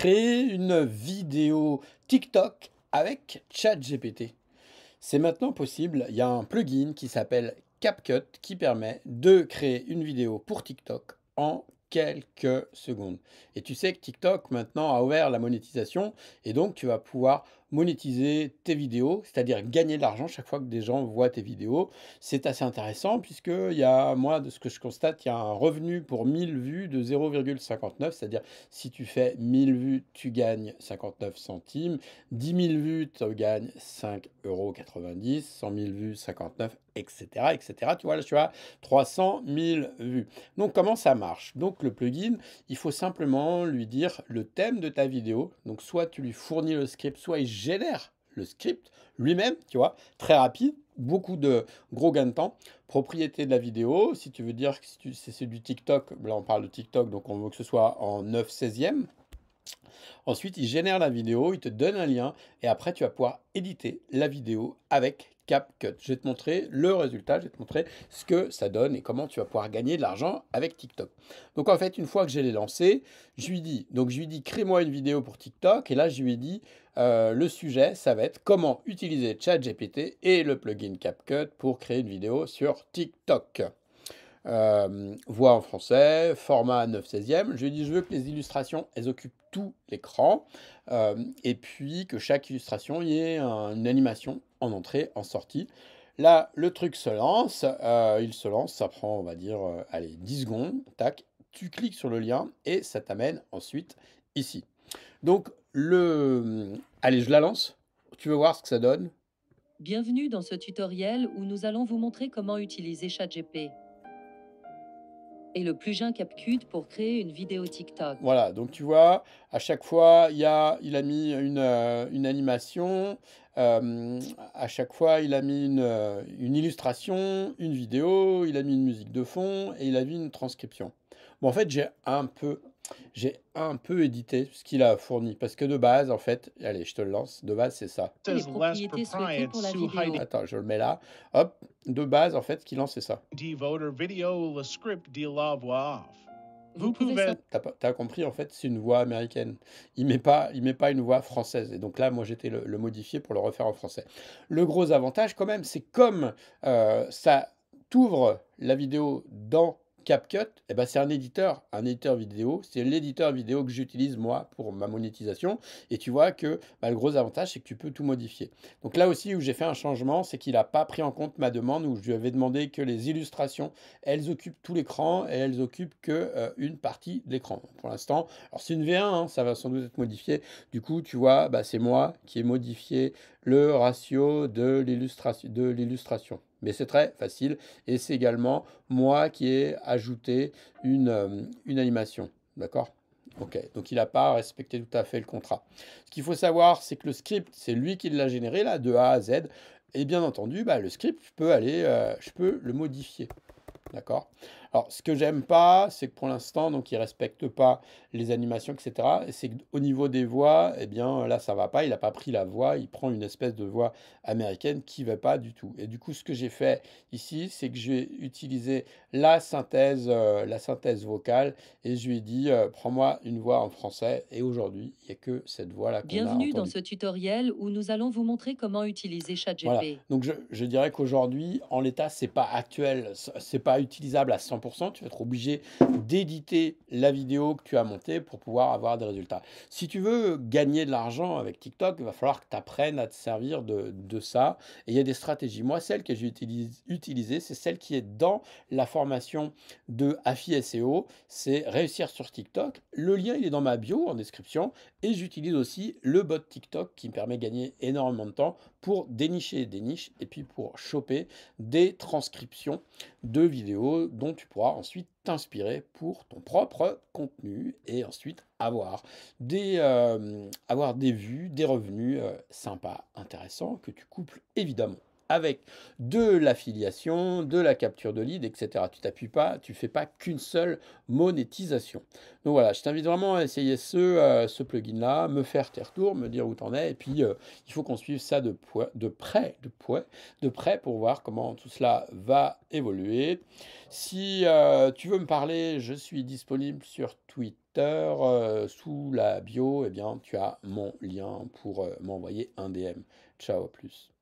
Créer une vidéo TikTok avec ChatGPT. C'est maintenant possible. Il y a un plugin qui s'appelle CapCut qui permet de créer une vidéo pour TikTok en quelques secondes. Et tu sais que TikTok maintenant a ouvert la monétisation et donc tu vas pouvoir monétiser tes vidéos, c'est-à-dire gagner de l'argent chaque fois que des gens voient tes vidéos. C'est assez intéressant puisque moi, de ce que je constate, il y a un revenu pour 1000 vues de 0,59, c'est-à-dire si tu fais 1000 vues, tu gagnes 59 centimes. 10 000 vues, tu gagnes 5,90 €, 100 000 vues, 59, etc., etc. Tu vois, là, tu as 300 000 vues. Donc, comment ça marche? Donc, le plugin, il faut simplement lui dire le thème de ta vidéo. Donc, soit tu lui fournis le script, soit il génère le script lui-même, tu vois, très rapide, beaucoup de gros gains de temps. Propriété de la vidéo, si tu veux dire que si c'est du TikTok, là on parle de TikTok, donc on veut que ce soit en 9/16e. Ensuite, il génère la vidéo, il te donne un lien et après, tu vas pouvoir éditer la vidéo avec CapCut. Je vais te montrer le résultat, je vais te montrer ce que ça donne et comment tu vas pouvoir gagner de l'argent avec TikTok. Donc en fait, une fois que je l'ai lancé, je lui dis crée-moi une vidéo pour TikTok et là, je lui ai dit le sujet, ça va être comment utiliser ChatGPT et le plugin CapCut pour créer une vidéo sur TikTok. Voix en français, format 9/16e. Je lui ai dit, je veux que les illustrations, elles occupent tout l'écran, et puis que chaque illustration, il y ait une animation en entrée, en sortie. Là, le truc se lance, il se lance, ça prend, on va dire, allez, 10 secondes, tac, tu cliques sur le lien et ça t'amène ensuite ici. Donc, allez, je la lance. Tu veux voir ce que ça donne? Bienvenue dans ce tutoriel où nous allons vous montrer comment utiliser ChatGPT et le plugin CapCut pour créer une vidéo TikTok. Voilà, donc tu vois, à chaque fois, il a mis une animation, à chaque fois, il a mis une illustration, une vidéo, il a mis une musique de fond et il a mis une transcription. Bon, en fait, j'ai un peu édité ce qu'il a fourni parce que de base, en fait, allez, je te le lance, de base, c'est ça. Les propriétés souhaitées pour la vidéo. Attends, je le mets là. Hop, de base, en fait, ce qu'il lance, c'est ça. Vous pouvez ça. T'as compris, en fait, c'est une voix américaine. Il met pas une voix française. Et donc là, moi, j'étais le modifier pour le refaire en français. Le gros avantage, quand même, c'est comme ça t'ouvre la vidéo dans CapCut, eh ben, c'est un éditeur vidéo. C'est l'éditeur vidéo que j'utilise, moi, pour ma monétisation. Et tu vois que le gros avantage, c'est que tu peux tout modifier. Donc là aussi, où j'ai fait un changement, c'est qu'il n'a pas pris en compte ma demande, où je lui avais demandé que les illustrations elles occupent tout l'écran et elles occupent que une partie de l'écran pour l'instant. Alors c'est une V1, hein, ça va sans doute être modifié. Du coup, tu vois, c'est moi qui ai modifié le ratio de l'illustration. Mais c'est très facile et c'est également moi qui ai ajouté une animation. D'accord? Ok, donc il n'a pas respecté tout à fait le contrat. Ce qu'il faut savoir, c'est que le script, c'est lui qui l'a généré là, de A à Z. Et bien entendu, le script, je peux le modifier. D'accord? Alors, ce que j'aime pas, c'est que pour l'instant, donc, il respecte pas les animations, etc. Et c'est qu'au niveau des voix, eh bien, là, ça va pas. Il a pas pris la voix. Il prend une espèce de voix américaine qui va pas du tout. Et du coup, ce que j'ai fait ici, c'est que je vais utiliser la synthèse vocale et je lui ai dit, prends-moi une voix en français. Et aujourd'hui, il n'y a que cette voix-là qu'on a Bienvenue dans entendue. ce tutoriel où nous allons vous montrer comment utiliser Voilà, ChatGPT. donc je dirais qu'aujourd'hui, en l'état, c'est pas actuel, c'est pas utilisable à 100. Tu vas être obligé d'éditer la vidéo que tu as montée pour pouvoir avoir des résultats. Si tu veux gagner de l'argent avec TikTok, il va falloir que tu apprennes à te servir de ça. Et il y a des stratégies. Moi, celle que j'ai utilisée, c'est celle qui est dans la formation de AFI SEO. C'est réussir sur TikTok. Le lien, il est dans ma bio en description. Et j'utilise aussi le bot TikTok qui me permet de gagner énormément de temps pour dénicher des niches et puis pour choper des transcriptions de vidéos dont tu pourras ensuite t'inspirer pour ton propre contenu et ensuite avoir des vues, des revenus sympas, intéressants que tu couples évidemment avec de l'affiliation, de la capture de lead, etc. Tu t'appuies pas, tu fais pas qu'une seule monétisation. Donc voilà, je t'invite vraiment à essayer ce plugin-là, me faire tes retours, me dire où t'en es, et puis il faut qu'on suive ça de près pour voir comment tout cela va évoluer. Si tu veux me parler, je suis disponible sur Twitter. Sous la bio, eh bien, tu as mon lien pour m'envoyer un DM. Ciao, à plus.